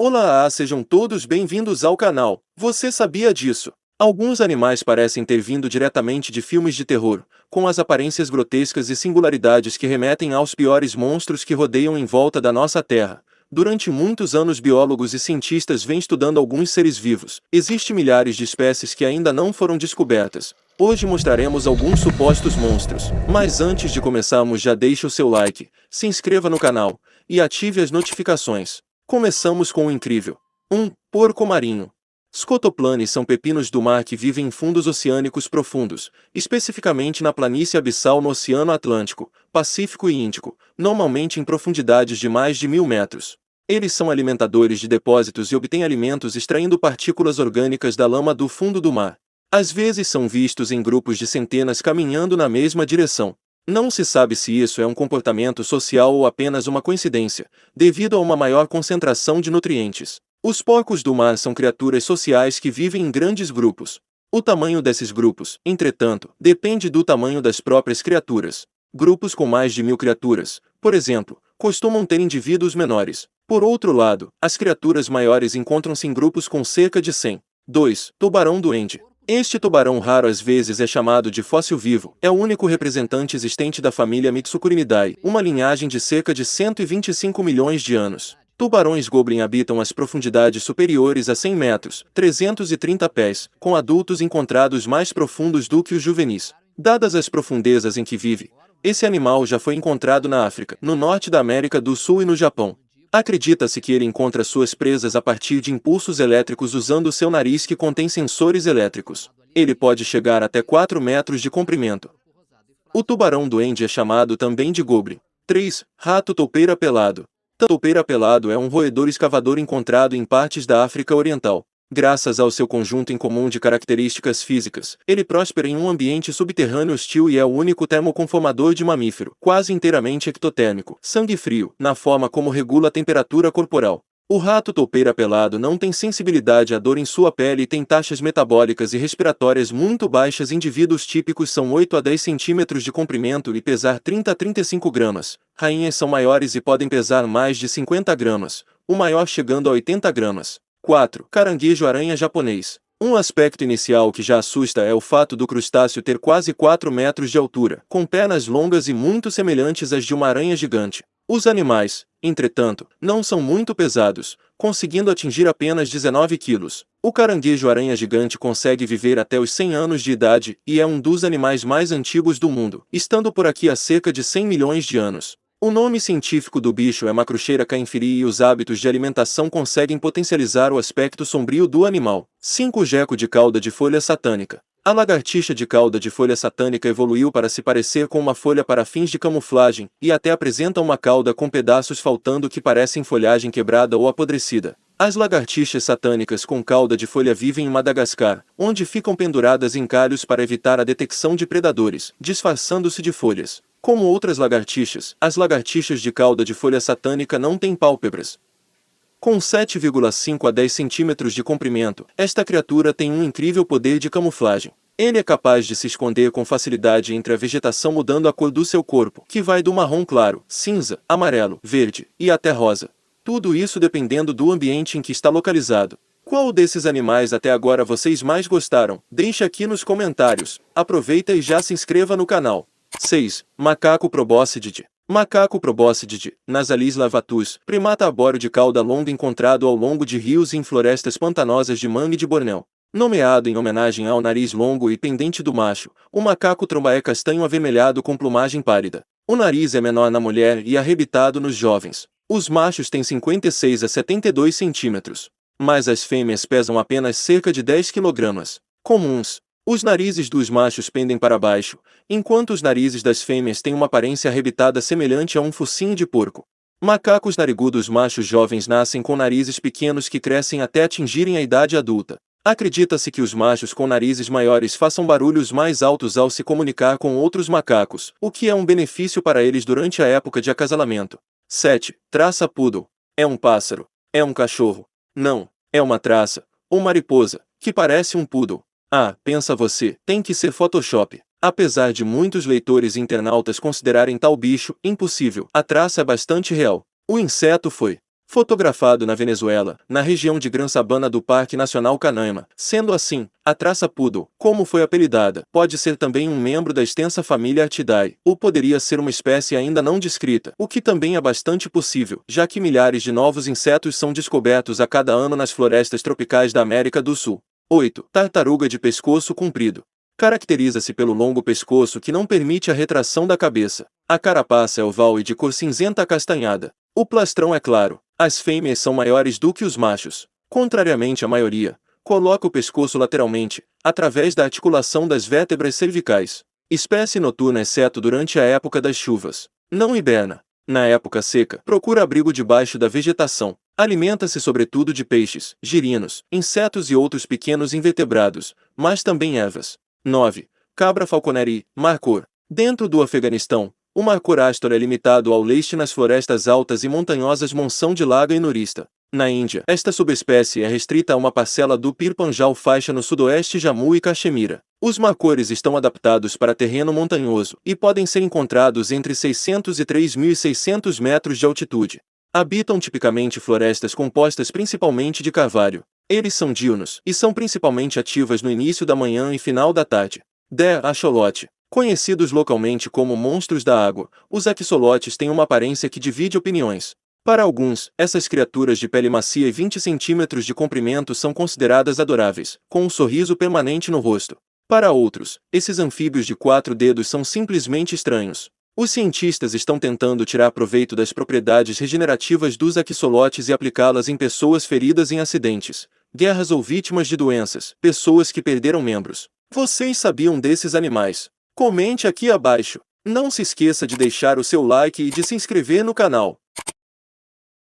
Olá, sejam todos bem-vindos ao canal. Você sabia disso? Alguns animais parecem ter vindo diretamente de filmes de terror, com as aparências grotescas e singularidades que remetem aos piores monstros que rodeiam em volta da nossa Terra. Durante muitos anos, biólogos e cientistas vêm estudando alguns seres vivos. Existem milhares de espécies que ainda não foram descobertas. Hoje mostraremos alguns supostos monstros. Mas antes de começarmos, já deixe o seu like, se inscreva no canal e ative as notificações. Começamos com o incrível. 1. Porco marinho. Scotoplanes são pepinos do mar que vivem em fundos oceânicos profundos, especificamente na planície abissal no Oceano Atlântico, Pacífico e Índico, normalmente em profundidades de mais de 1000 metros. Eles são alimentadores de depósitos e obtêm alimentos extraindo partículas orgânicas da lama do fundo do mar. Às vezes são vistos em grupos de centenas caminhando na mesma direção. Não se sabe se isso é um comportamento social ou apenas uma coincidência, devido a uma maior concentração de nutrientes. Os porcos do mar são criaturas sociais que vivem em grandes grupos. O tamanho desses grupos, entretanto, depende do tamanho das próprias criaturas. Grupos com mais de 1000 criaturas, por exemplo, costumam ter indivíduos menores. Por outro lado, as criaturas maiores encontram-se em grupos com cerca de 100. 2. Tubarão-duende. Este tubarão raro às vezes é chamado de fóssil vivo, é o único representante existente da família Mitsukuridae, uma linhagem de cerca de 125 milhões de anos. Tubarões goblin habitam as profundidades superiores a 100 metros, 330 pés, com adultos encontrados mais profundos do que os juvenis. Dadas as profundezas em que vive, esse animal já foi encontrado na África, no norte da América do Sul e no Japão. Acredita-se que ele encontra suas presas a partir de impulsos elétricos usando seu nariz que contém sensores elétricos. Ele pode chegar até 4 metros de comprimento. O tubarão-duende é chamado também de goblin. 3. Rato toupeira pelado. Toupeira pelado é um roedor escavador encontrado em partes da África Oriental. Graças ao seu conjunto em comum de características físicas, ele prospera em um ambiente subterrâneo hostil e é o único termoconformador de mamífero, quase inteiramente ectotérmico, sangue frio, na forma como regula a temperatura corporal. O rato toupeira pelado não tem sensibilidade à dor em sua pele e tem taxas metabólicas e respiratórias muito baixas. Indivíduos típicos são 8 a 10 centímetros de comprimento e pesar 30 a 35 gramas. Rainhas são maiores e podem pesar mais de 50 gramas, o maior chegando a 80 gramas. 4. Caranguejo-aranha japonês. Um aspecto inicial que já assusta é o fato do crustáceo ter quase 4 metros de altura, com pernas longas e muito semelhantes às de uma aranha gigante. Os animais, entretanto, não são muito pesados, conseguindo atingir apenas 19 quilos. O caranguejo-aranha gigante consegue viver até os 100 anos de idade e é um dos animais mais antigos do mundo, estando por aqui há cerca de 100 milhões de anos. O nome científico do bicho é Macrocheira cainfiri e os hábitos de alimentação conseguem potencializar o aspecto sombrio do animal. 5. Geco de cauda de folha satânica. A lagartixa de cauda de folha satânica evoluiu para se parecer com uma folha para fins de camuflagem, e até apresenta uma cauda com pedaços faltando que parecem folhagem quebrada ou apodrecida. As lagartixas satânicas com cauda de folha vivem em Madagascar, onde ficam penduradas em galhos para evitar a detecção de predadores, disfarçando-se de folhas. Como outras lagartixas, as lagartixas de cauda de folha satânica não têm pálpebras. Com 7,5 a 10 centímetros de comprimento, esta criatura tem um incrível poder de camuflagem. Ele é capaz de se esconder com facilidade entre a vegetação mudando a cor do seu corpo, que vai do marrom claro, cinza, amarelo, verde e até rosa. Tudo isso dependendo do ambiente em que está localizado. Qual desses animais até agora vocês mais gostaram? Deixe aqui nos comentários. Aproveita e já se inscreva no canal. 6. Macaco proboscidide. Macaco proboscidide, Nasalis lavatus, primata arbóreo de cauda longa encontrado ao longo de rios e em florestas pantanosas de mangue de Bornéu. Nomeado em homenagem ao nariz longo e pendente do macho, o macaco tromba é castanho avermelhado com plumagem pálida. O nariz é menor na mulher e arrebitado nos jovens. Os machos têm 56 a 72 centímetros, mas as fêmeas pesam apenas cerca de 10 quilogramas. Comuns. Os narizes dos machos pendem para baixo, enquanto os narizes das fêmeas têm uma aparência arrebitada semelhante a um focinho de porco. Macacos narigudos machos jovens nascem com narizes pequenos que crescem até atingirem a idade adulta. Acredita-se que os machos com narizes maiores façam barulhos mais altos ao se comunicar com outros macacos, o que é um benefício para eles durante a época de acasalamento. 7. Traça poodle. É um pássaro. É um cachorro. Não. É uma traça, ou mariposa, que parece um poodle. Ah, pensa você, tem que ser Photoshop. Apesar de muitos leitores e internautas considerarem tal bicho impossível, a traça é bastante real. O inseto foi fotografado na Venezuela, na região de Gran Sabana do Parque Nacional Canaima. Sendo assim, a traça Poodle, como foi apelidada, pode ser também um membro da extensa família Artidae, ou poderia ser uma espécie ainda não descrita, o que também é bastante possível, já que milhares de novos insetos são descobertos a cada ano nas florestas tropicais da América do Sul. 8. Tartaruga de pescoço comprido. Caracteriza-se pelo longo pescoço que não permite a retração da cabeça. A carapaça é oval e de cor cinzenta acastanhada. O plastrão é claro. As fêmeas são maiores do que os machos. Contrariamente à maioria, coloca o pescoço lateralmente, através da articulação das vértebras cervicais. Espécie noturna exceto durante a época das chuvas. Não hiberna. Na época seca, procura abrigo debaixo da vegetação. Alimenta-se sobretudo de peixes, girinos, insetos e outros pequenos invertebrados, mas também ervas. 9. Cabra falconeri, marcor. Dentro do Afeganistão, o marcor astor é limitado ao leste nas florestas altas e montanhosas monção de Laga e Nurista. Na Índia, esta subespécie é restrita a uma parcela do Pir Panjal faixa no sudoeste Jammu e Caxemira. Os marcores estão adaptados para terreno montanhoso e podem ser encontrados entre 600 e 3.600 metros de altitude. Habitam tipicamente florestas compostas principalmente de carvalho. Eles são diurnos e são principalmente ativas no início da manhã e final da tarde. 10. Axolote. Conhecidos localmente como monstros da água, os axolotes têm uma aparência que divide opiniões. Para alguns, essas criaturas de pele macia e 20 centímetros de comprimento são consideradas adoráveis, com um sorriso permanente no rosto. Para outros, esses anfíbios de 4 dedos são simplesmente estranhos. Os cientistas estão tentando tirar proveito das propriedades regenerativas dos axolotes e aplicá-las em pessoas feridas em acidentes, guerras ou vítimas de doenças, pessoas que perderam membros. Vocês sabiam desses animais? Comente aqui abaixo. Não se esqueça de deixar o seu like e de se inscrever no canal.